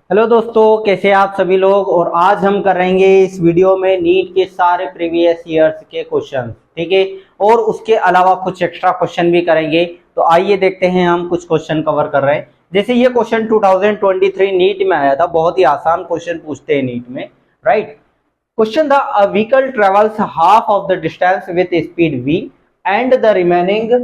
Hello दोस्तों, कैसे हैं आप सभी लोग। और आज हम करेंगे इस वीडियो में नीट के सारे प्रीवियस ईयर्स के क्वेश्चन, ठीक है। और उसके अलावा कुछ एक्स्ट्रा क्वेश्चन भी करेंगे। तो आइए देखते हैं हम कुछ क्वेश्चन कवर कर रहे हैं। जैसे ये क्वेश्चन 2023 नीट में आया था, बहुत ही आसान क्वेश्चन पूछते हैं नीट में, राइट। क्वेश्चन था, a vehicle travels half of the distance with speed v and the remaining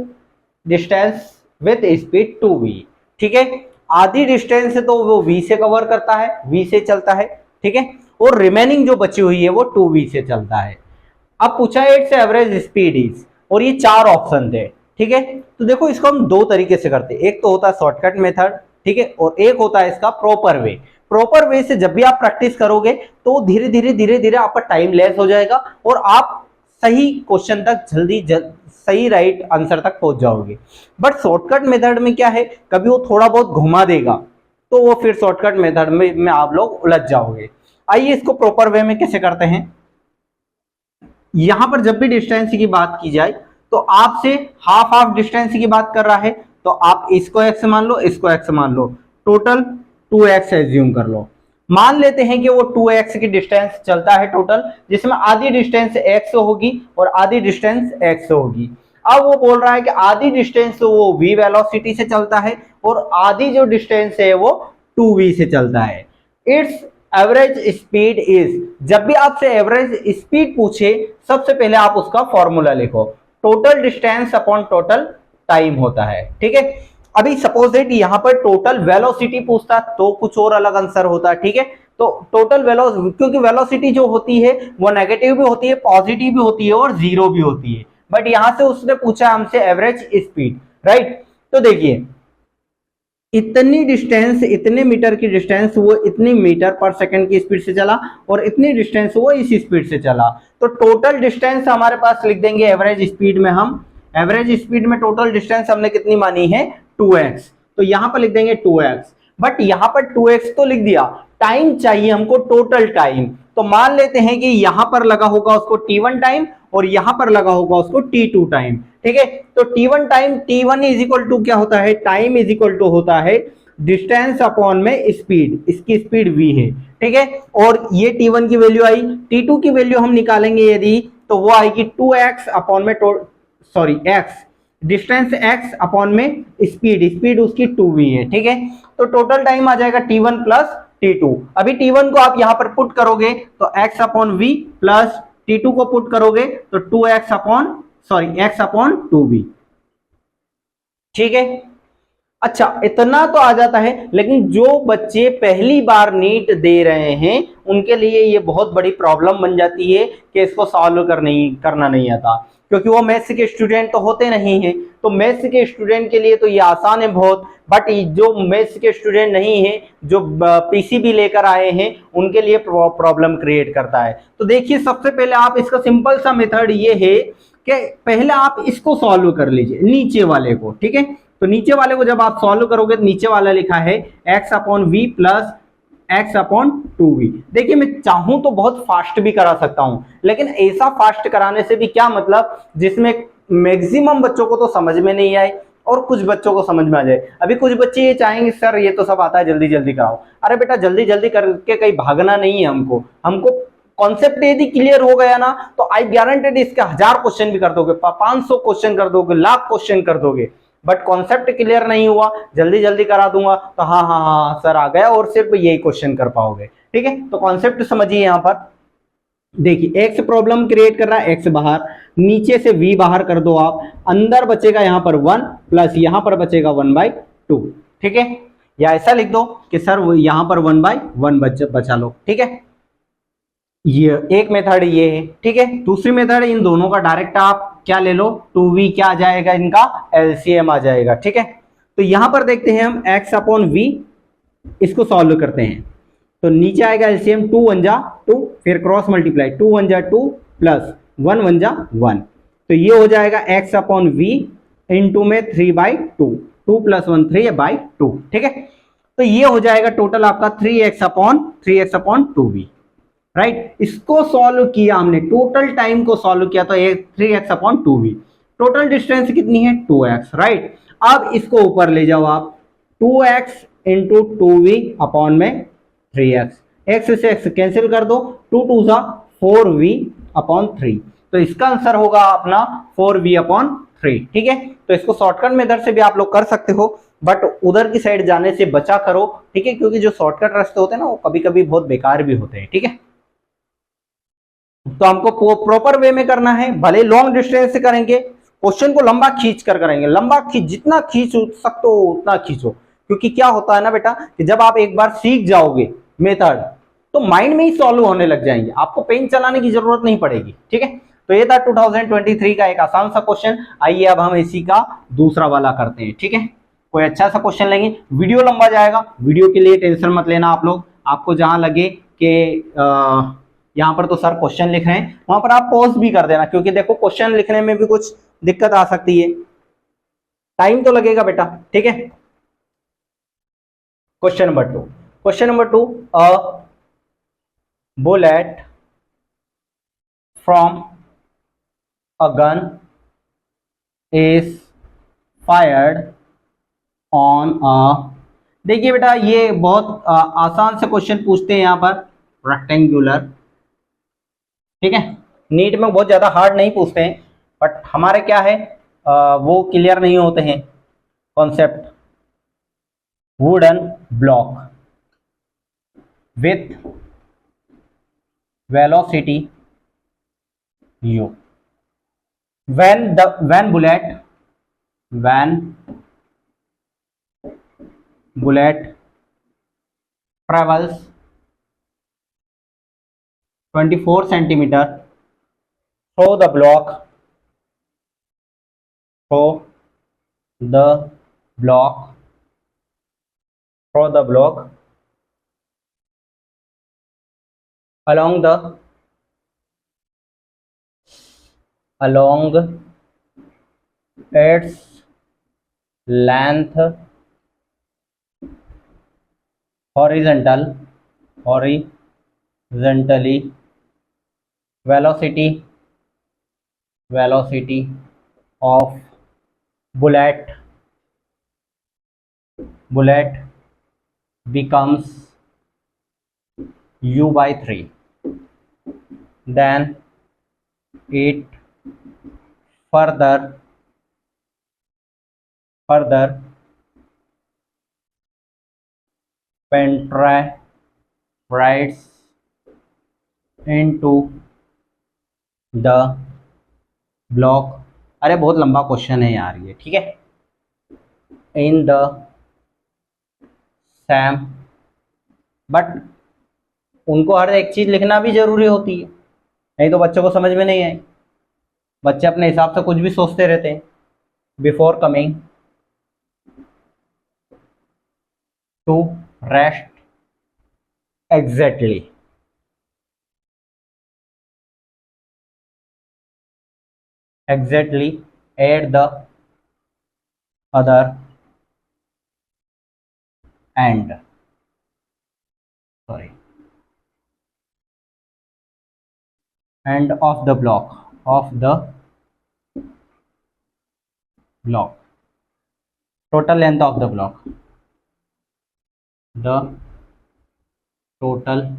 distance with speed 2v, ठीक है। आधी डिस्टेंस तो वो v से कवर करता है, v से चलता है, ठीक है। और रिमेनिंग जो बची हुई है वो 2v से चलता है। अब पूछा है इट्स एवरेज स्पीड इज, और ये चार ऑप्शन थे, ठीक है। तो देखो, इसको हम दो तरीके से करते हैं। एक तो होता है शॉर्टकट मेथड, ठीक है, और एक होता है इसका प्रॉपर वे। प्रॉपर वे से जब भी आप प्रैक्टिस करोगे तो धीरे धीरे आपका टाइम लेस हो जाएगा और आप सही क्वेश्चन तक सही राइट आंसर तक पहुंच जाओगे। बट शॉर्टकट मेथड में क्या है, कभी वो थोड़ा बहुत घुमा देगा तो वो फिर शॉर्टकट मेथड में आप लोग उलझ जाओगे। आइए इसको प्रॉपर वे में कैसे करते हैं। यहां पर जब भी डिस्टेंस की बात की जाए तो आपसे हाफ हाफ डिस्टेंस की बात कर रहा है, तो आप इसको एक्स मान लो, इसको एक्स मान लो, टोटल 2x एज्यूम कर लो। मान लेते हैं कि वो 2x की डिस्टेंस चलता है टोटल, जिसमें आधी डिस्टेंस x होगी और आधी डिस्टेंस x होगी। अब वो बोल रहा है कि आधी डिस्टेंस वो v वेलोसिटी से चलता है और आधी जो डिस्टेंस है वो 2v से चलता है। इट्स एवरेज स्पीड इज, जब भी आपसे एवरेज स्पीड पूछे सबसे पहले आप उसका फॉर्मूला लिखो, total distance upon total time होता है, ठीक है। अभी सपोज दैट यहां पर टोटल वेलोसिटी पूछता तो कुछ और अलग आंसर होता, ठीक है। तो टोटल वेलोसिटी, क्योंकि वेलोसिटी जो होती है वो नेगेटिव भी होती है, पॉजिटिव भी होती है और जीरो भी होती है। बट यहां से उसने पूछा हमसे एवरेज स्पीड, राइट। तो देखिए, इतनी डिस्टेंस, इतने मीटर की डिस्टेंस वो इतनी मीटर पर सेकंड की स्पीड से चला और इतनी डिस्टेंस वो इस स्पीड से चला। तो टोटल डिस्टेंस हमारे पास लिख देंगे एवरेज स्पीड में। हम एवरेज स्पीड में टोटल डिस्टेंस हमने कितनी मानी है, 2x। तो यहां पर लिख देंगे 2x। बट यहां पर 2x तो लिख दिया, टाइम चाहिए हमको, टोटल टाइम। तो मान लेते हैं कि यहां पर लगा होगा उसको t1 टाइम और यहां पर लगा होगा उसको t2 टाइम, ठीक है। तो t1 time, t1 is equal to क्या होता है, टाइम इज इक्वल टू होता है डिस्टेंस अपॉन में स्पीड, इसकी स्पीड v है, ठीक है। और ये t1 की वैल्यू आई, t2 की वैल्यू हम निकालेंगे यदि, तो वो आएगी 2x अपॉन में sorry x, distance x upon में स्पीड, स्पीड उसकी 2v है, ठीक है। तो टोटल टाइम आ जाएगा t1 प्लस t2। अभी t1 को आप यहां पर पुट करोगे तो x upon v plus t2 को पुट करोगे तो 2x upon x upon 2v, ठीक है। अच्छा, इतना तो आ जाता है, लेकिन जो बच्चे पहली बार नीट दे रहे हैं उनके लिए ये बहुत बड़ी प्रॉब्लम बन जाती है कि इसको सॉल्व करना नहीं आता, क्योंकि वो मैथ्स के स्टूडेंट तो होते नहीं हैं। तो मैथ्स के स्टूडेंट के लिए तो ये आसान है बहुत, बट जो मैथ्स के स्टूडेंट नहीं है, जो पीसीबी लेकर आए हैं, उनके लिए प्रॉब्लम क्रिएट करता है। तो देखिए, सबसे पहले आप इसका सिंपल सा मेथड ये है कि पहले आप इसको सॉल्व कर लीजिए, नीचे वाले को, ठीक है। तो नीचे वाले को जब आप सॉल्व करोगे तो नीचे वाला लिखा है x upon V plus x upon 2v। देखिए, मैं चाहूं तो बहुत फास्ट भी करा सकता हूं, लेकिन ऐसा फास्ट कराने से भी क्या मतलब, जिसमें मैक्सिमम बच्चों को तो समझ में नहीं आए और कुछ बच्चों को समझ में आ जाए। अभी कुछ बच्चे ये चाहेंगे सर ये तो सब आता है, जल्दी जल्दी कराओ। अरे बेटा, जल्दी जल्दी करके कहीं भागना नहीं है हमको कॉन्सेप्ट यदि क्लियर हो गया ना तो आई गारंटेड इसके 1000 क्वेश्चन भी कर दोगे, 500 क्वेश्चन कर दोगे, लाख क्वेश्चन कर दोगे। बट कॉन्सेप्ट क्लियर नहीं हुआ, जल्दी जल्दी करा दूंगा तो हाँ हाँ हाँ सर आ गया, और सिर्फ यही क्वेश्चन कर पाओगे, ठीक है। तो कॉन्सेप्ट समझिए। यहां पर देखिए, x प्रॉब्लम क्रिएट कर रहा है, x बाहर, नीचे से v बाहर कर दो आप, अंदर बचेगा यहां पर 1 प्लस यहां पर बचेगा 1/2, ठीक है। या ऐसा लिख दो कि सर यहां पर 1/1 बचा लो, ठीक है। ये एक मेथड ये है, ठीक है। दूसरी मेथड, इन दोनों का डायरेक्ट आप क्या ले लो, 2v क्या आ जाएगा, इनका एलसीएम आ जाएगा, ठीक है। तो यहां पर देखते हैं हम x अपॉन v, इसको सॉल्व करते हैं तो नीचे आएगा एलसीएम 2 1 जा 2, फिर क्रॉस मल्टीप्लाई 2 1 जा 2 प्लस 1 1 जा 1, तो ये हो जाएगा x अपॉन v इंटू में 3/2, 2 प्लस 1 3/2, ठीक है। तो ये हो जाएगा टोटल आपका 3x अपॉन 2v, राइट। इसको सॉल्व किया हमने, टोटल टाइम को सॉल्व किया तो 3x upon 2v, total distance कितनी है 2x, राइट। अब इसको ऊपर ले जाओ आप, 2x इंटू 2v अपॉन में 3x, x से x कैंसिल कर दो, 2 2 जा 4v/3, तो इसका आंसर होगा अपना 4v/3। ठीक है, तो इसको शॉर्टकट मेथड से भी आप लोग कर सकते हो, बट उधर की साइड जाने से बचा करो। ठीक है, क्योंकि जो शॉर्टकट रास्ते होते हैं ना वो कभी कभी बहुत बेकार भी होते हैं। ठीक है, तो हमको प्रॉपर वे में करना है, भले लॉन्ग डिस्टेंस से करेंगे, क्वेश्चन को लंबा खींच कर करेंगे, लंबा खींच, जितना खींच सकते हो उतना खींचो। क्योंकि क्या होता है ना बेटा कि जब आप एक बार सीख जाओगे मेथड तो माइंड में ही सॉल्व होने लग जाएंगे, आपको पेन चलाने की जरूरत नहीं पड़ेगी। ठीक है, तो ये था 2023 का एक आसान सा क्वेश्चन। आइए अब हम इसी का दूसरा वाला करते हैं। ठीक है, कोई अच्छा सा क्वेश्चन लेंगे, वीडियो लंबा जाएगा, वीडियो के लिए टेंशन मत लेना आप लोग। आपको जहां लगे कि यहाँ पर तो सर क्वेश्चन लिख रहे हैं, वहां पर आप पॉज भी कर देना, क्योंकि देखो क्वेश्चन लिखने में भी कुछ दिक्कत आ सकती है, टाइम तो लगेगा बेटा। ठीक है, question number 2, question number 2, a bullet from a gun is fired on a, देखिए बेटा ये बहुत आसान से क्वेश्चन पूछते हैं यहाँ पर, रेक्टेंगुलर। ठीक है, नीट में बहुत ज्यादा हार्ड नहीं पूछते हैं, बट हमारे क्या है वो क्लियर नहीं होते हैं concept. Wooden block with velocity u, when bullet travels 24 centimeter through the block along its length horizontally, velocity of bullet becomes u/3, then it further penetrates into the block। अरे बहुत लंबा क्वेश्चन है यार ये। ठीक है, इन द सैम, बट उनको हर एक चीज लिखना भी जरूरी होती है, नहीं तो बच्चों को समझ में नहीं आए। बच्चे अपने हिसाब से कुछ भी सोचते रहते हैं। Before coming to rest exactly at the other end, end of the block, total length of the block, the total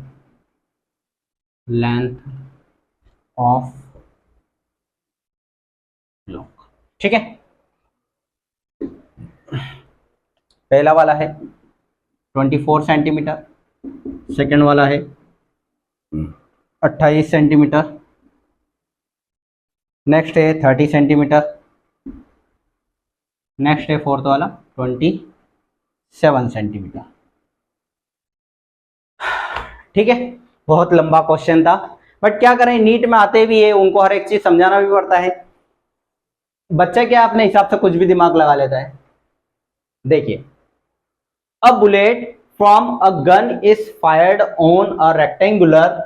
length of block। ठीक है, पहला वाला है 24 सेंटीमीटर, सेकेंड वाला है 28 सेंटीमीटर, नेक्स्ट है 30 सेंटीमीटर, नेक्स्ट है फोर्थ वाला 27 सेंटीमीटर। ठीक है, बहुत लंबा क्वेश्चन था, बट क्या करें नीट में आते भी है, उनको हर एक चीज समझाना भी पड़ता है। बच्चा क्या अपने हिसाब से कुछ भी दिमाग लगा लेता है। देखिए, a bullet from a gun is fired on a rectangular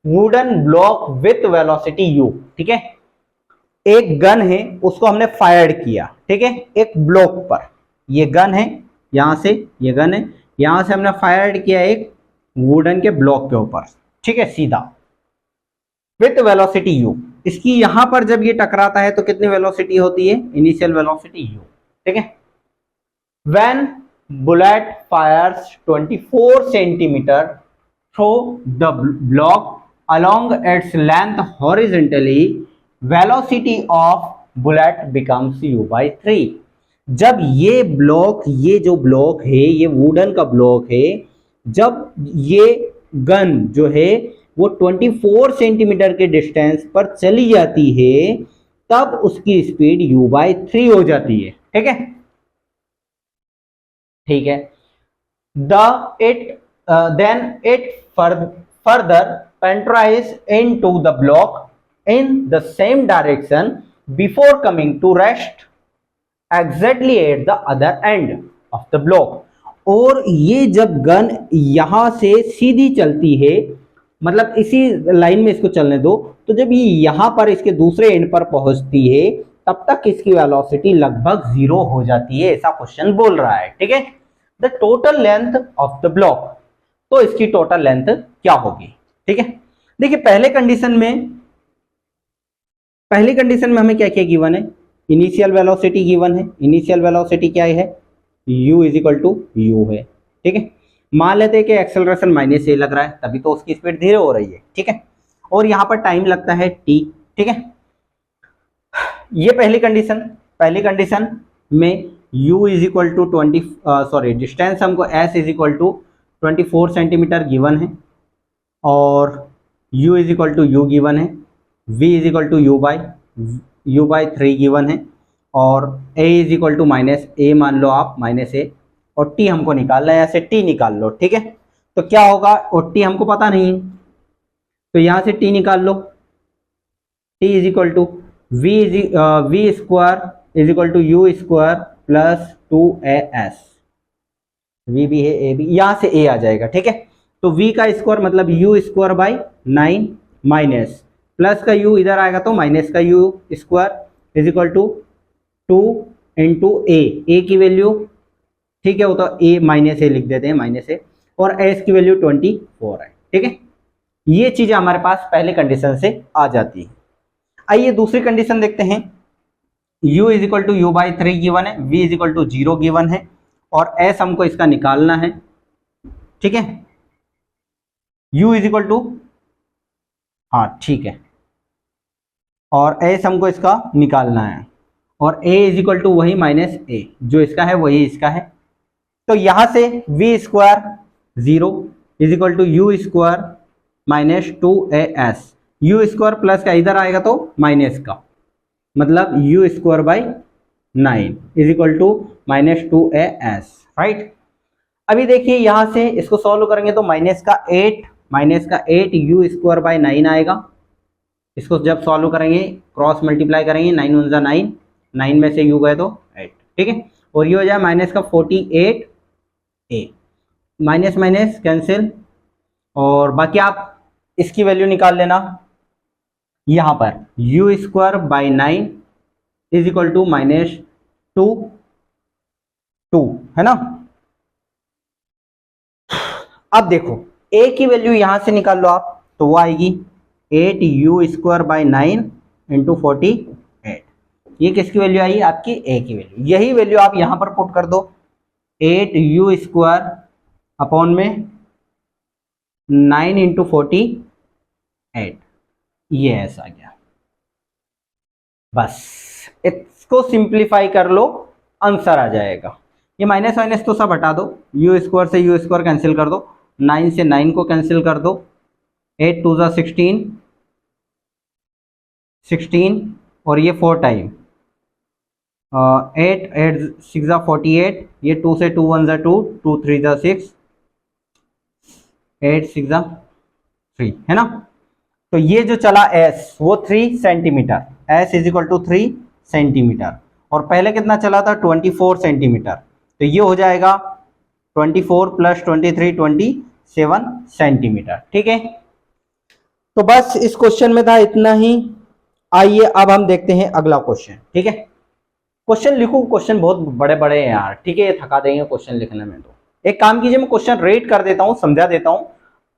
wooden block with velocity u। ठीक है, एक गन है उसको हमने फायर किया। ठीक है, एक ब्लॉक पर, ये गन है, यहां से ये गन है, यहां से हमने फायर किया एक वुडन के ब्लॉक के ऊपर। ठीक है, सीधा विथ वेलोसिटी u। इसकी यहां पर जब ये टकराता है तो कितनी वेलोसिटी होती है, इनिशियल वेलोसिटी u। ठीक है, when bullet fires 24 centimeter through the block along its length horizontally, velocity of bullet becomes u by 3। जब ये जो ब्लॉक है, ये वुडन का ब्लॉक है, जब ये गन जो है वो 24 सेंटीमीटर के डिस्टेंस पर चली जाती है, तब उसकी स्पीड u बाई 3 हो जाती है। ठीक है, ठीक है। Then it further penetrates into the block in the same direction before coming to rest exactly at the other end of the block। और ये जब गन यहां से सीधी चलती है, मतलब इसी लाइन में इसको चलने दो, तो जब ये यहां पर इसके दूसरे एंड पर पहुंचती है, तब तक इसकी वेलोसिटी लगभग 0 हो जाती है, ऐसा क्वेश्चन बोल रहा है। ठीक है, the total length of the block, तो इसकी टोटल लेंथ क्या होगी। ठीक है, देखिए पहली कंडीशन में हमें क्या क्या गिवन है, इनिशियल वेलोसिटी गिवन है। इनिशियल वेलोसिटी क्या है, u is equal to U है। ठीक है, मान लेते हैं कि एक्सेलरेशन माइनस ए लग रहा है, तभी तो उसकी स्पीड धीरे हो रही है। ठीक है, और यहां पर टाइम लगता है t। ठीक है, ये पहली कंडीशन में u is equal to 20 distance हमको s is equal to 24 centimetre given है, और u is equal to U given है, v is equal to U by 3 given है, और a is equal to minus A मान लो आप, माइनस ए, और t हमको निकालना है, यहाँ से t निकाल लो। ठीक है, तो क्या होगा, और t हमको पता नहीं है, तो यहाँ से t निकाल लो। t is equal to V square is equal to U square plus 2as, v भी है a भी, यहाँ से a आ जाएगा। ठीक है, तो v का स्क्वायर मतलब u square by 9 minus plus का u इधर आएगा तो माइनस का u square is equal to 2 into a की वैल्यू, ठीक है, वो तो a माइनस ए लिख देते हैं, माइनस ए, और s की वैल्यू 24 है। ठीक है, ये चीजें हमारे पास पहले कंडीशन से आ जाती है। आइए दूसरी कंडीशन देखते हैं। u is equal to U by 3 given है, v is equal to 0 given है, और s हमको इसका निकालना है। ठीक है, u इज इक्वल टू, हाँ ठीक है, और s हमको इसका निकालना है, और a इज इक्वल टू वही माइनस ए, जो इसका है वही इसका है। तो यहां से v square 0 is equal to U square minus 2as, U square plus का इधर आएगा तो माइनस का, मतलब U square by 9 is equal to minus 2as। Right, अभी देखिए यहां से इसको सॉल्व करेंगे तो माइनस का 8 यू स्क्वायर बाई 9 आएगा। इसको जब सॉल्व करेंगे, क्रॉस मल्टीप्लाई करेंगे, 9 × 9, 9 में से यू गए तो 8। ठीक है, और ये हो जाए माइनस का 48a, माइनस माइनस कैंसिल, और बाकी आप इसकी वैल्यू निकाल लेना। यहां पर U square by 9 is equal to minus 2 है ना। अब देखो a की वैल्यू यहां से निकाल लो आप, तो वो आएगी 8 यू स्क्वायर बाई 9 इंटू 48। ये किसकी वैल्यू आई, आपकी a की वैल्यू। यही वैल्यू आप यहां पर पुट कर दो, 8 यू स्क्वायर अपॉन में 9 इंटू 48, ये ऐसा आ गया। बस इसको सिंप्लीफाई कर लो, आंसर आ जाएगा। ये माइनस माइनस तो सब हटा दो, यू स्क्वायर से यू स्क्वायर कैंसिल कर दो, 9 से 9 को कैंसिल कर दो, 8 2 ज़ा 16 और ये 4 टाइम, 8 8 6 ज़ा 48, ये 2 से 2 1 ज़ा 2, 2 3 ज़ा 6, 8 6 ज़ा 3 है ना। तो ये जो चला s वो 3 centimetre, s is equal to 3 centimetre, और पहले कितना चला था 24 सेंटीमीटर, तो ये हो जाएगा 24 प्लस 23 27 सेंटीमीटर। ठीक है, तो बस इस क्वेश्चन में था इतना ही। आइए अब हम देखते हैं अगला क्वेश्चन। ठीक है, क्वेश्चन लिखो, क्वेश्चन बहुत बड़े बड़े हैं यार। ठीक है, ये थका देंगे क्वेश्चन लिखने में। तो एक काम कीजिए, मैं क्वेश्चन रेट कर देता हूँ, समझा देता हूँ,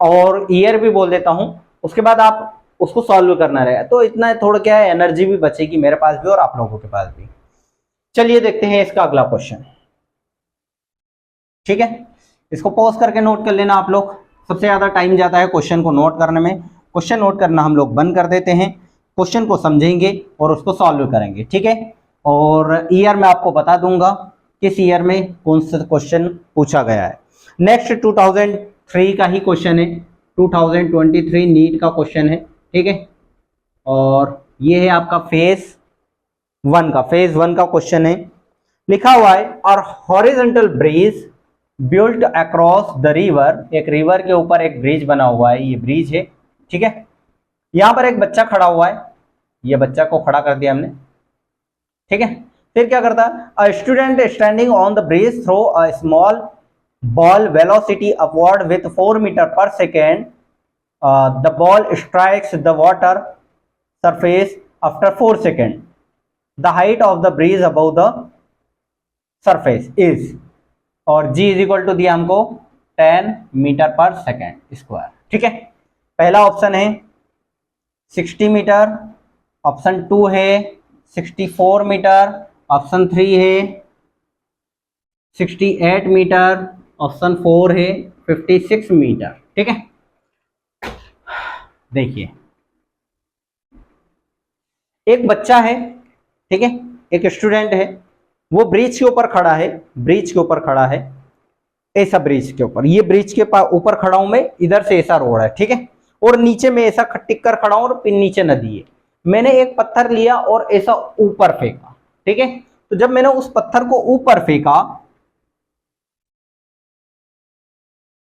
और ईयर भी बोल देता हूँ, उसके बाद आप उसको सॉल्व करना रहेगा। तो इतना थोड़ा क्या है, एनर्जी भी बचेगी मेरे पास भी और आप लोगों के पास भी। चलिए देखते हैं इसका अगला क्वेश्चन। ठीक है, इसको पॉज करके नोट कर लेना आप लोग। सबसे ज़्यादा टाइम जाता है क्वेश्चन को नोट करने में। क्वेश्चन नोट करना हम लोग बंद कर देते हैं, क्वेश्चन को समझेंगे और उसको सॉल्व करेंगे। ठीक है, और ईयर मैं आपको बता दूंगा किस ईयर में कौन सा क्वेश्चन पूछा गया है। नेक्स्ट 2003 का ही क्वेश्चन है, 2023 नीट का क्वेश्चन है। ठीक है, और ये है आपका फेज वन का क्वेश्चन है। लिखा हुआ है और horizontal bridge built across the river, एक रिवर के ऊपर एक ब्रिज बना हुआ है, ये ब्रिज है। ठीक है, यहां पर एक बच्चा खड़ा हुआ है, ये बच्चा को खड़ा कर दिया हमने। ठीक है, फिर क्या करता है, a student standing on the bridge throw a small ball velocity upward with 4 metre per second, the ball strikes the water surface after 4 second, the height of the bridge above the surface is, और g is equal to दिया हमको 10 metre per second square. ठीक है, पहला option है 60 metre, option 2 है 64 metre, option 3 है 68 metre, option 4 है 56 मीटर। ठीक है, देखिए एक बच्चा है, ठीक है, एक स्टूडेंट है, वो ब्रिज के ऊपर खड़ा है, ब्रिज के ऊपर खड़ा है, ऐसा ब्रिज के ऊपर, ये ब्रिज के ऊपर खड़ा हूं मैं, इधर से ऐसा रोड है। ठीक है, और नीचे में ऐसा टिक कर खड़ा हूं और फिर नीचे नदी है। मैंने एक पत्थर लिया और ऐसा ऊपर फेंका। ठीक है, तो जब मैंने उस पत्थर को ऊपर फेंका,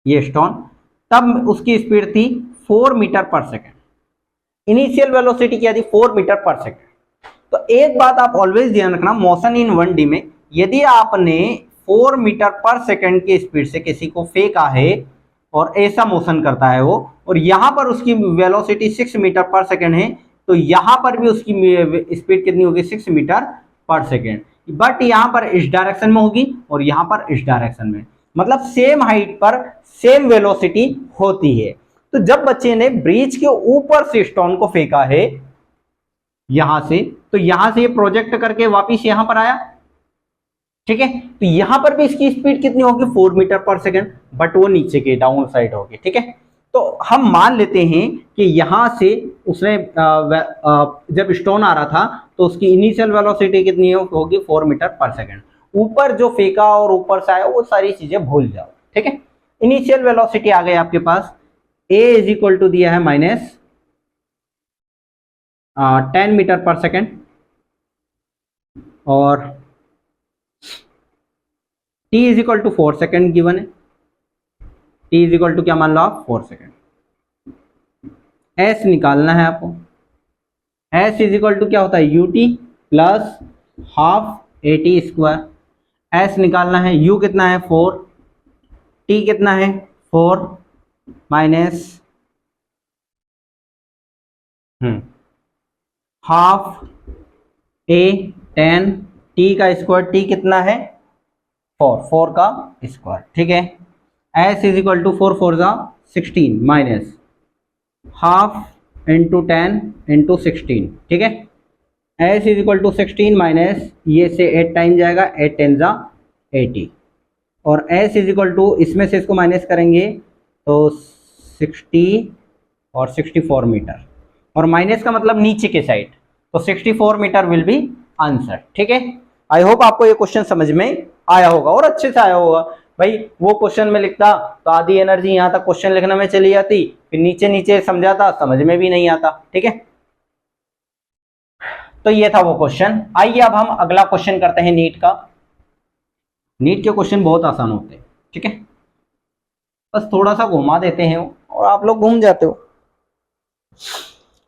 ये स्टोन, तब उसकी स्पीड थी 4 metre per second. Initial velocity क्या थी, 4 मीटर पर सेकेंड। तो एक बात आप ऑलवेज ध्यान रखना, मोशन इन 1D में यदि आपने 4 मीटर पर सेकेंड की स्पीड से किसी को फेंका है और ऐसा मोशन करता है वो, और यहां पर उसकी वेलोसिटी 6 मीटर पर सेकेंड है, तो यहां पर भी उसकी स्पीड कितनी होगी, 6 मीटर पर सेकेंड। बट यहां पर इस डायरेक्शन में होगी और यहां पर इस डायरेक्शन में, मतलब सेम हाइट पर सेम वेलोसिटी होती है। तो जब बच्चे ने ब्रिज के ऊपर से स्टोन को फेंका है यहां से, तो यहां से ये प्रोजेक्ट करके वापिस यहां पर आया। ठीक है, तो यहां पर भी इसकी स्पीड कितनी होगी, 4 मीटर पर सेकेंड, बट वो नीचे के डाउन साइड होगी। ठीक है, तो हम मान लेते हैं कि यहां से उसने जब स्टोन आ रहा था तो उसकी इनिशियल वेलोसिटी कितनी होगी, 4 मीटर पर सेकेंड। ऊपर जो फेंका और ऊपर से आया वो सारी चीजें भूल जाओ। ठीक है, इनिशियल वेलोसिटी आ गई आपके पास, a इज इक्वल टू दिया है -10 मीटर पर सेकेंड, और t is equal to 4 second given है, t इज इक्वल टू क्या मान लो आप, 4 सेकेंड। s निकालना है आपको, s इज इक्वल टू क्या होता है, ut plus half at square. s निकालना है, u कितना है 4, t कितना है 4 माइनस हाफ a 10, t का स्क्वायर, t कितना है 4 का स्क्वायर। ठीक है, s इज इक्वल टू 4 4 जा 16 माइनस हाफ इंटू 10 इंटू 16। ठीक है, s is equal to 16 minus ये से 8 टाइम जाएगा, 8 10 जा 80, और s इज इक्वल टू इसमें से इसको माइनस करेंगे तो 60 और 64 मीटर, और माइनस का मतलब नीचे के साइड, तो 64 मीटर विल बी आंसर। ठीक है, आई होप आपको ये क्वेश्चन समझ में आया होगा और अच्छे से आया होगा। भाई वो क्वेश्चन में लिखता तो आधी एनर्जी यहां तक क्वेश्चन लिखने में चली जाती, फिर नीचे नीचे समझाता, समझ में भी नहीं आता। ठीक है, तो ये था वो क्वेश्चन। आइए अब हम अगला क्वेश्चन करते हैं नीट का। नीट के क्वेश्चन बहुत आसान होते हैं। ठीक है, बस थोड़ा सा घुमा देते हैं और आप लोग घूम जाते हो।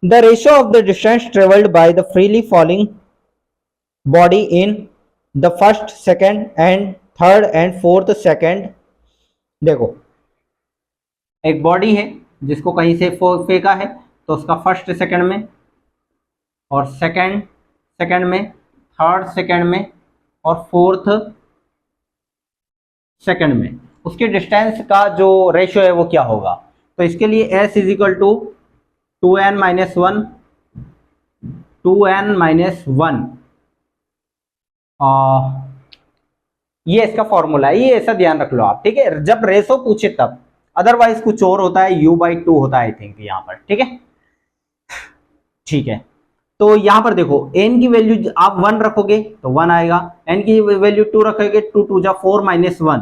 The ratio of the distance traveled by the freely falling body in the first, second and third and fourth second। देखो एक बॉडी है जिसको कहीं से फेंका है, तो उसका फर्स्ट सेकंड में, और सेकंड सेकंड में, थर्ड सेकंड में और फोर्थ सेकंड में उसके डिस्टेंस का जो रेशियो है वो क्या होगा। तो इसके लिए s is equal to 2n minus 1, 2n minus 1, ये इसका फॉर्मूला है, ये ऐसा ध्यान रख लो आप, ठीक है, जब रेशो पूछे तब, अदरवाइज कुछ और होता है, u/2 होता है आई थिंक यहाँ पर, ठीक है। ठीक है, तो यहां पर देखो n की वैल्यू आप 1 रखोगे तो 1 आएगा, n की वैल्यू 2 रखोगे, 2 2 जा 4 माइनस 1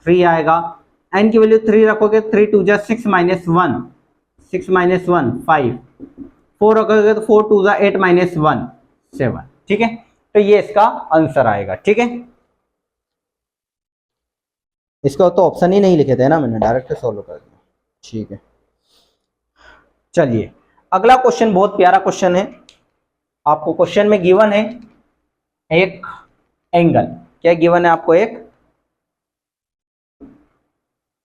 3 आएगा, n की वैल्यू 3 रखोगे, 3 2 जा 6 माइनस 1 6 माइनस 1 5, 4 रखोगे तो 4 2 जा 8 माइनस 1 7, ठीक है। तो ये इसका आंसर आएगा, ठीक है। इसका तो ऑप्शन ही नहीं लिखे थे ना, मैंने डायरेक्ट सॉल्व कर दिया, ठीक है। चलिए अगला क्वेश्चन बहुत प्यारा क्वेश्चन है, आपको क्वेश्चन में गिवन है एक एंगल, क्या गिवन है आपको, एक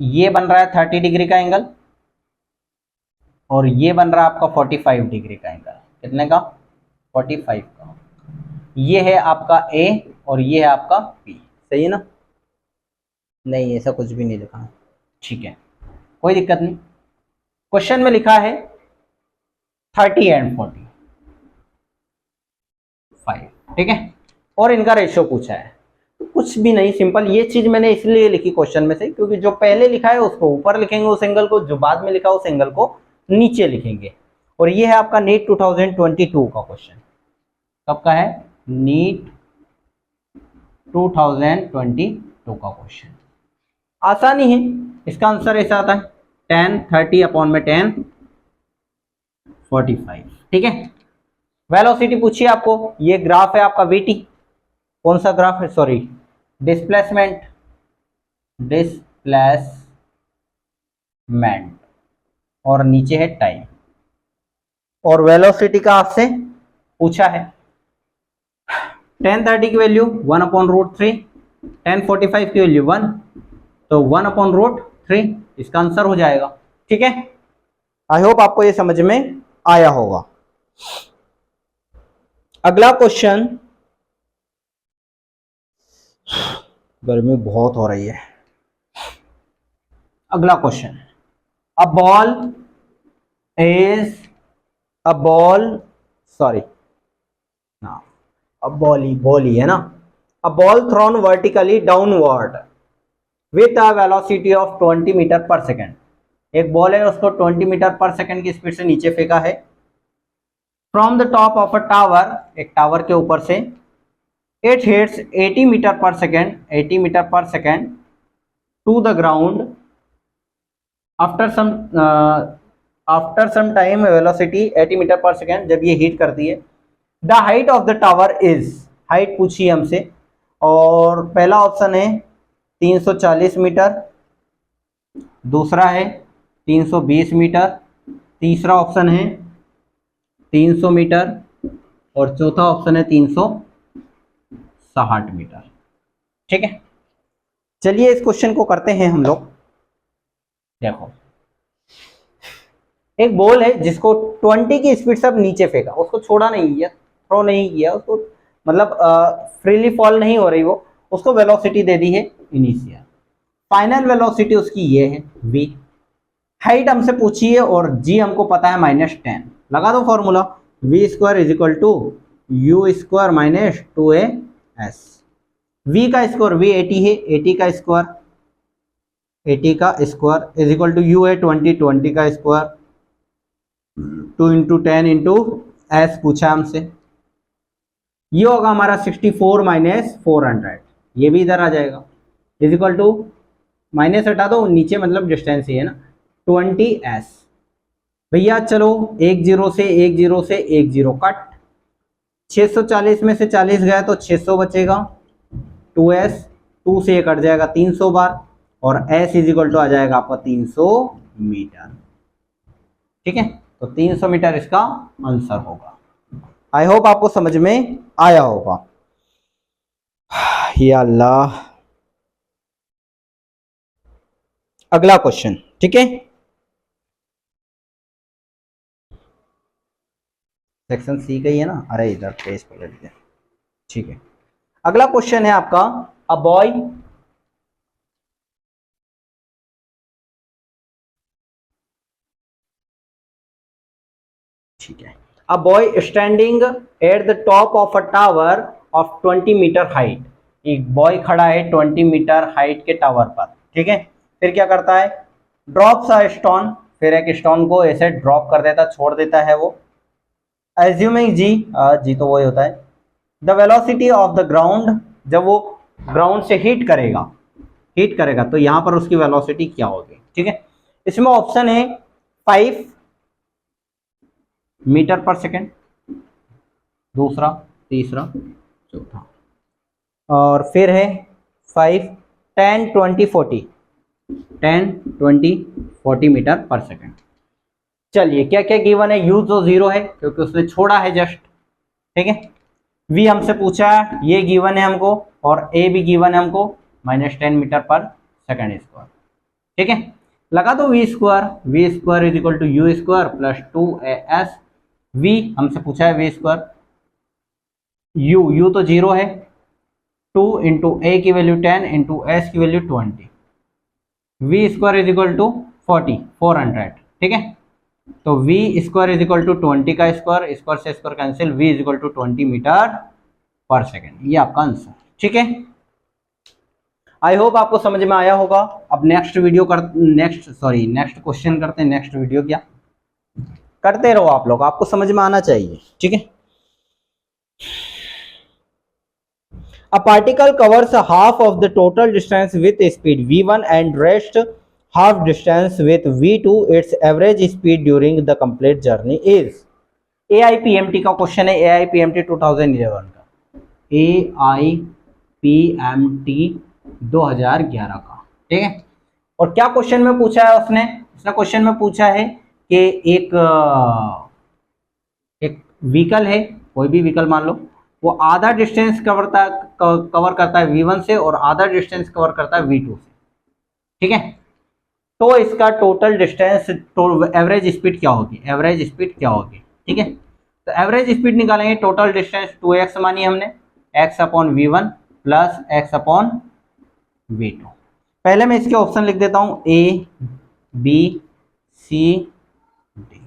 ये बन रहा है 30 डिग्री का एंगल और ये बन रहा है आपका 45 डिग्री का एंगल, कितने का, 45 का। ये है आपका ए और ये है आपका बी, सही है ना, नहीं ऐसा कुछ भी नहीं लिखा है, ठीक है, कोई दिक्कत नहीं। क्वेश्चन में लिखा है 30 एंड 45, ठीक है, और इनका रेशियो पूछा है, तो कुछ भी नहीं, सिंपल, ये चीज मैंने इसलिए लिखी क्वेश्चन में से क्योंकि जो पहले लिखा है उसको ऊपर लिखेंगे उस एंगल को, जो बाद में लिखा उस एंगल को नीचे लिखेंगे। और ये है आपका नीट 2022 का क्वेश्चन, कब का है, नीट 2022 का क्वेश्चन। आसानी है, इसका आंसर ऐसा आता है 10 30 अपॉन में 10 45, ठीक है। वेलोसिटी पूछिए आपको, ये ग्राफ है आपका वीटी, कौन सा ग्राफ है, सॉरी डिस्प्लेसमेंट और नीचे है टाइम, और वेलोसिटी का आपसे पूछा है 10:30 की वैल्यू 1/√3, 10:45 की वैल्यू 1, तो 1/√3 इसका आंसर हो जाएगा, ठीक है। आई होप आपको ये समझ में आया होगा। अगला क्वेश्चन, गर्मी बहुत हो रही है। अगला क्वेश्चन, अ बॉल ही है ना, a ball thrown vertically downward with a velocity of 20 metre per second, एक बॉल है उसको 20 मीटर पर सेकेंड की स्पीड से नीचे फेंका है, from the top of a tower, एक टावर के ऊपर से, it hits 80 metre per second to the ground, after some time velocity 80 metre per second जब ये हिट करती है, the height of the tower is, height पूछी हमसे, और पहला ऑप्शन है 340 मीटर, दूसरा है 320 मीटर, तीसरा ऑप्शन है 300 मीटर और चौथा ऑप्शन है 360 मीटर, ठीक है। चलिए इस क्वेश्चन को करते हैं हम लोग। देखो एक बॉल है जिसको 20 की स्पीड से अब नीचे फेंका, उसको छोड़ा नहीं किया, थ्रो नहीं किया उसको, मतलब फ्रीली फॉल नहीं हो रही वो, उसको वेलोसिटी दे दी है इनिशियल, फाइनल वेलोसिटी उसकी ये है v, हाइट हमसे पूछी है और g हमको पता है -10, लगा दो formula, v square is equal to u square minus 2as, v का स्क्वायर v 80 है, 80 का square is equal to u है 20 का स्क्वायर, 2 × 10 × s पूछा हमसे, ये होगा हमारा 64 माइनस 400, ये भी इधर आ जाएगा, इज इक्वल टू, माइनस हटा दो, नीचे मतलब डिस्टेंस ही है ना, 20s, भैया चलो एक जीरो से एक जीरो कट, 640 में से 40 गया तो 600 बचेगा, 2s, 2 से ये कट जाएगा 300 बार, और s इज इक्वल टू आ जाएगा आपका 300 मीटर, ठीक है। तो 300 मीटर इसका आंसर होगा। आई होप आपको समझ में आया होगा। या अल्लाह, अगला क्वेश्चन, ठीक है, सेक्शन सी का ही है ना, अरे इधर पेज पलट गया, ठीक है। अगला क्वेश्चन है आपका, अ बॉय ठीक है, a boy standing at the top of a tower of 20 metre height एक बॉय खड़ा है 20 मीटर हाइट के टावर पर, ठीक है। फिर क्या करता है, ड्रॉप्स अ स्टोन, फिर एक स्टोन को ऐसे ड्रॉप कर देता, छोड़ देता है वो। एज्यूमिंग जी, जी तो वही होता है, the velocity of the ground, जब वो ग्राउंड से हिट करेगा तो यहां पर उसकी वेलोसिटी क्या होगी, ठीक है। इसमें ऑप्शन है 5 मीटर पर सेकेंड, दूसरा, तीसरा, चौथा, और फिर है 5, 10, 20, 40, 10, 20, 40 मीटर पर सेकेंड। चलिए क्या क्या गिवन है, यू तो 0 है क्योंकि उसने छोड़ा है जस्ट, ठीक है। वी हमसे पूछा है, ये गिवन है हमको, और ए भी गिवन है हमको, -10 मीटर पर सेकेंड स्क्वायर, ठीक है। लगा दो V square is equal to U square plus 2as। V हमसे पूछा है वी स्क्वायर, यू तो 0 है, 2 इंटू ए की वैल्यू 10 इंटू एस की value 20, V square is equal to 400, ठीक है। तो V square is equal to 20 का स्क्वायर, स्क्वायर से square cancel, V is equal to 20 metre per second, ये आपका आंसर, ठीक है। आई होप आपको समझ में आया होगा। अब नेक्स्ट क्वेश्चन करते हैं। नेक्स्ट वीडियो क्या करते रहो आप लोग, आपको समझ में आना चाहिए, ठीक है। A particle covers half of the total distance with speed v1 and rest half distance with v2. Its average speed during the complete journey is। AIPMT का क्वेश्चन है, AIPMT 2011 का, AIPMT 2011 का, ठीक है। और क्या क्वेश्चन में पूछा है उसने क्वेश्चन में पूछा है कि एक व्हीकल है, कोई भी व्हीकल मान लो, वो आधा डिस्टेंस कवर करता है v1 से और आधा डिस्टेंस कवर करता है v2 से, ठीक है। तो इसका टोटल डिस्टेंस, एवरेज स्पीड क्या होगी, ठीक है। तो एवरेज स्पीड निकालेंगे, टोटल डिस्टेंस 2x मानी हमने, x upon v1 plus x upon v2। पहले मैं इसके ऑप्शन लिख देता हूं, A B C D।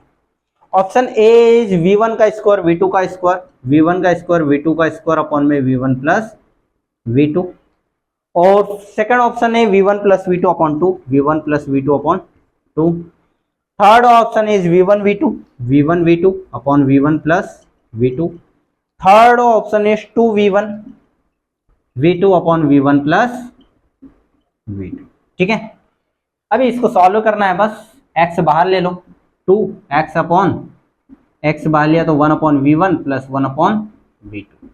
Option A is v1 का स्क्वायर v2 का स्क्वायर, v1 का स्क्वायर v2 का स्क्वायर अपॉन में v1 प्लस v2। और सेकंड ऑप्शन है v1 plus v2 upon 2, v1 plus v2 upon 2। Third option is v1 v2 upon v1 plus v2। Third option is 2v1 v2 upon v1 plus v2, ठीक है। अभी इसको solve करना है, बस x बाहर ले लो, 2x अपॉन x बाहर लिया तो 1 upon v1 plus 1 upon v2,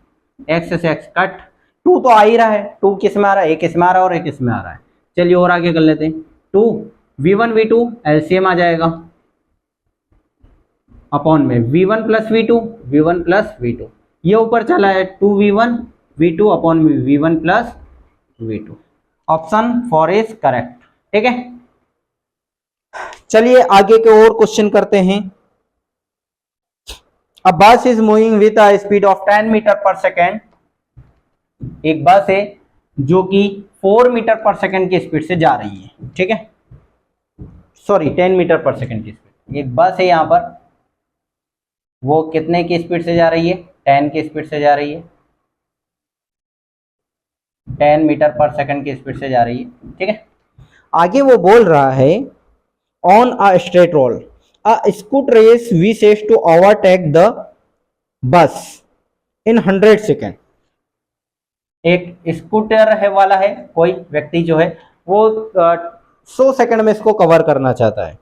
x से x कट, 2 तो आ ही रहा है, 2 किस में आ रहा है, एक किस में आ रहा है और एक किस में आ रहा है। चलिए और आगे कर लेते हैं, 2 v1 v2 एलसीएम आ जाएगा अपॉन में v1 प्लस v2, ये ऊपर चला है 2v1 v2 upon v1 plus v2। Option 4 is correct, ठीक है। चलिए आगे के और क्वेश्चन करते हैं। A bus is moving with a speed of 10 metre per second. एक बस है जो कि 4 मीटर पर सेकेंड की स्पीड से जा रही है, ठीक है, सॉरी 10 मीटर पर सेकेंड की स्पीड। एक बस है यहां पर, वो कितने की स्पीड से जा रही है, 10 की स्पीड से जा रही है, 10 मीटर पर सेकेंड की स्पीड से जा रही है, ठीक है। आगे वो बोल रहा है, on a straight road a scooter race wishes to overtake the bus इन 100 सेकेंड। एक स्कूटर है वाला है, कोई व्यक्ति जो है वो 100 सेकेंड में इसको कवर करना चाहता है।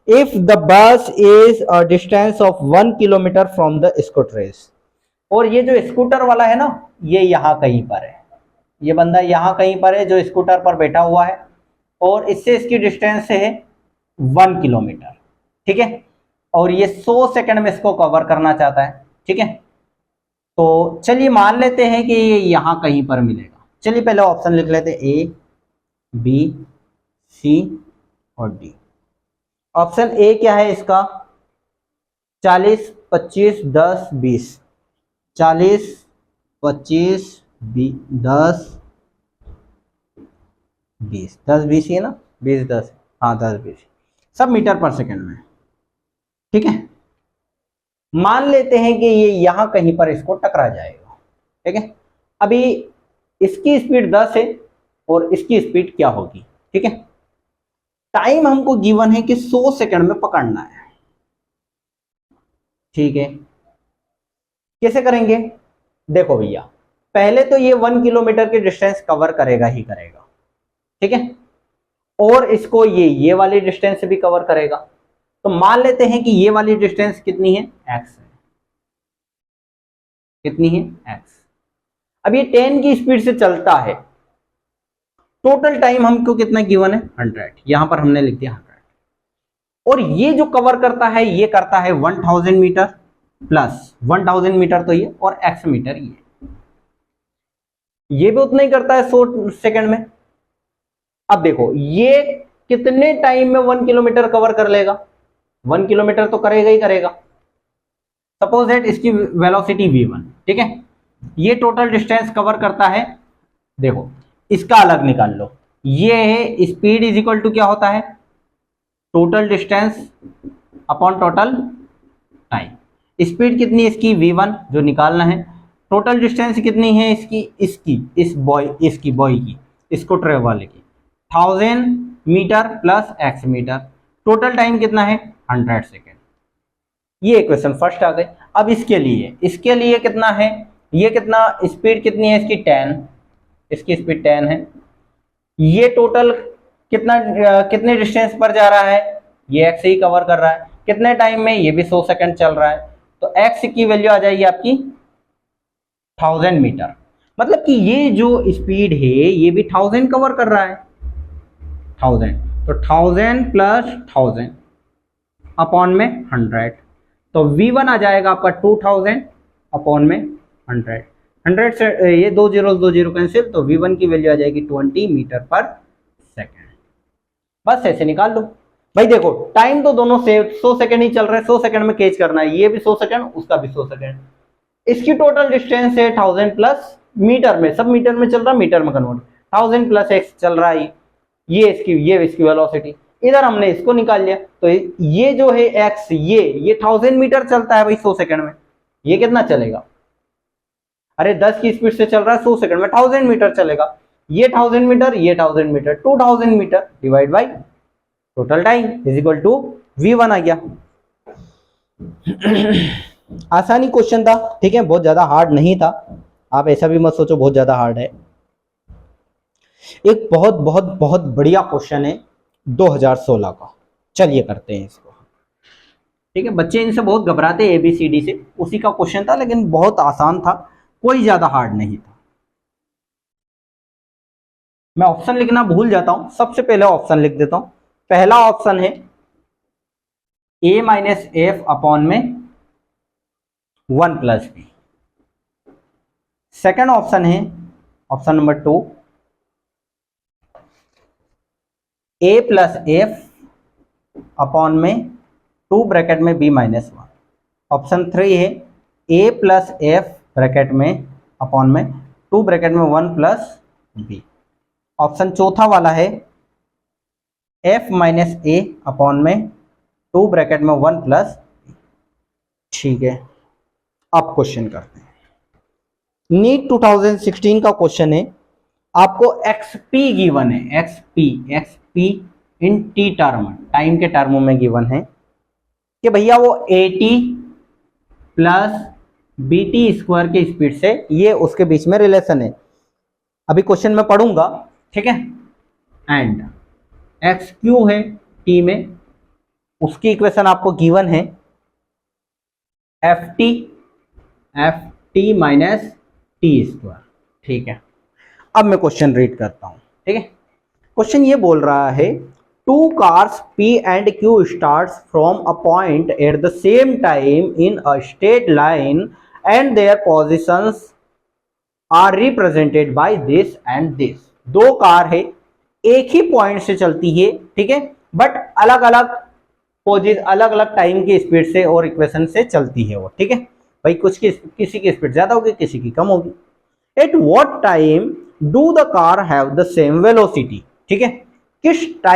If the bus is a distance of 1 kilometre from the scooter race. और ये जो स्कूटर वाला है ना, ये यहाँ कहीं पर है, ये बंदा यहाँ कहीं पर है जो स्कूटर पर बैठा हुआ है, और इससे इसकी डिस्टेंस है 1 किलोमीटर, ठीक है। और ये 100 सेकंड में इसको कवर करना चाहता है, ठीक है। तो चलिए मान लेते हैं कि ये यहाँ कहीं पर मिलेगा। चलिए पहले ऑप्शन लिख लेते हैं, ए बी सी और डी। ऑप्शन ए क्या है इसका, 40, 25, 10, 20, 40, 25, 10, 20, 10, 20 ही है ना, 20, 10, हाँ 10, 20, सब मीटर पर सेकेंड में, ठीक है। मान लेते हैं कि ये यहां कहीं पर इसको टकरा जाएगा, ठीक है। अभी इसकी स्पीड 10 है और इसकी स्पीड क्या होगी, ठीक है। टाइम हमको गिवन है कि 100 सेकंड में पकड़ना है, ठीक है। कैसे करेंगे, देखो भैया, पहले तो ये 1 किलोमीटर की डिस्टेंस कवर करेगा ही करेगा, ठीक है, और इसको ये वाली डिस्टेंस भी कवर करेगा। तो मान लेते हैं कि ये वाली डिस्टेंस कितनी है, x है, कितनी है, x। अब ये 10 की स्पीड से चलता है, टोटल टाइम हमको कितना गिवन है, 100, यहां पर हमने लिख दिया 100। और ये जो कवर करता है ये करता है 1000 मीटर प्लस 1000 मीटर तो ये, और x मीटर ये भी उतना ही करता है 100 सेकंड में। अब देखो ये कितने टाइम में 1 किलोमीटर कवर कर लेगा, 1 किलोमीटर तो करेगा ही करेगा। सपोज दैट इसकी वेलोसिटी v1, ठीक है, ये टोटल डिस्टेंस कवर करता है, देखो इसका अलग निकाल लो, ये है स्पीड इज इक्वल टू क्या होता है, total distance upon total time. Speed कितनी है इसकी v1 जो निकालना है, टोटल डिस्टेंस कितनी है इस बॉय की, इसको ट्रेवल की 1000 metre plus x metre, total time कितना है 100 सेकेंड। ये इक्वेशन फर्स्ट आ गई। अब इसके लिए कितना है, ये कितना स्पीड कितनी है इसकी 10, इसकी स्पीड 10 है। ये टोटल कितने डिस्टेंस पर जा रहा है, ये x ही कवर कर रहा है, कितने टाइम में, ये भी 100 सेकंड चल रहा है। तो x की वैल्यू आ जाएगी आपकी 1000 मीटर, मतलब कि ये जो स्पीड है ये भी 1000 कवर कर रहा है, 1000, तो 1000 प्लस 1000 अपॉन में 100, तो v1 आ जाएगा आपका 2000 अपॉन में 100। 100 से ये 2 0 कैंसिल, तो v1 की वैल्यू आ जाएगी 20 मीटर पर सेकेंड। बस ऐसे निकाल लो भाई। देखो टाइम तो दोनों से 100 सेकंड ही चल रहा है, 100 सेकंड में कैच करना है, ये भी 100 सेकंड उसका भी 100 सेकंड। इसकी टोटल डिस्टेंस है 1000 प्लस मीटर में, सब मीटर में चल रहा है, मीटर में कन्वर्ट, 1000 प्लस x चल रहा है, ये इसकी वेलोसिटी, इधर हमने इसको निकाल लिया। तो ये जो है x, ये 1000 मीटर चलता है भाई 100 सेकंड में, ये कितना चलेगा, अरे 10 की स्पीड से चल रहा है 100 सेकंड में 1000 मीटर चलेगा, ये 1000 मीटर, ये 1000 metre, 2000 metre divide by total time is equal to v1 आ गया। आसानी क्वेश्चन था, ठीक है, बहुत ज्यादा हार्ड नहीं था, आप ऐसा भी मत सोचो बहुत ज्यादा हार्ड है। एक बहुत बहुत बहुत बढ़िया क्वेश्चन है 2016 का, चलिए करते हैं इसको, ठीक है। बच्चे इनसे बहुत घबराते हैं ABCD से, उसी का क्वेश्चन था, लेकिन बहुत आसान था, कोई ज्यादा हार्ड नहीं था। मैं ऑप्शन लिखना भूल जाता हूं, सबसे पहले ऑप्शन लिख देता हूं। पहला ऑप्शन है a माइनस एफ अपॉन में 1 प्लस बी। सेकेंड ऑप्शन है option number 2 a plus F upon में 2 ब्रैकेट में b माइनस 1। ऑप्शन 3 है a प्लस एफ ब्रैकेट में अपॉन में 2 ब्रैकेट में 1 प्लस b। ऑप्शन चौथा वाला है f माइनस ए अपॉन में 2 ब्रैकेट में 1 प्लस, ठीक है। अब क्वेश्चन करते हैं। नीट 2016 का क्वेश्चन है, आपको xp गिवन है, xp इन t टर्म, टाइम के टर्मों में गिवन है कि भैया वो 80 प्लस bt स्क्वायर के स्पीड से, ये उसके बीच में रिलेशन है। अभी क्वेश्चन में पढ़ूंगा, ठीक है। एंड xq है t में, उसकी इक्वेशन आपको गिवन है ft माइनस टी स्क्वायर, ठीक है। अब मैं क्वेश्चन रीड करता हूं, ठीक है। क्वेश्चन ये बोल रहा है 2 cars P and Q starts from a point at the same time in a straight line and their positions are represented by this and this। 2 car है, एक ही पॉइंट से चलती है, ठीक है, बट अलग अलग टाइम की स्पीड से और इक्वेशन से चलती है वो, ठीक है भाई। किसी की स्पीड ज्यादा होगी, किसी की कम होगी। At what time do the car have the same velocity, ठीक है, किस टाइम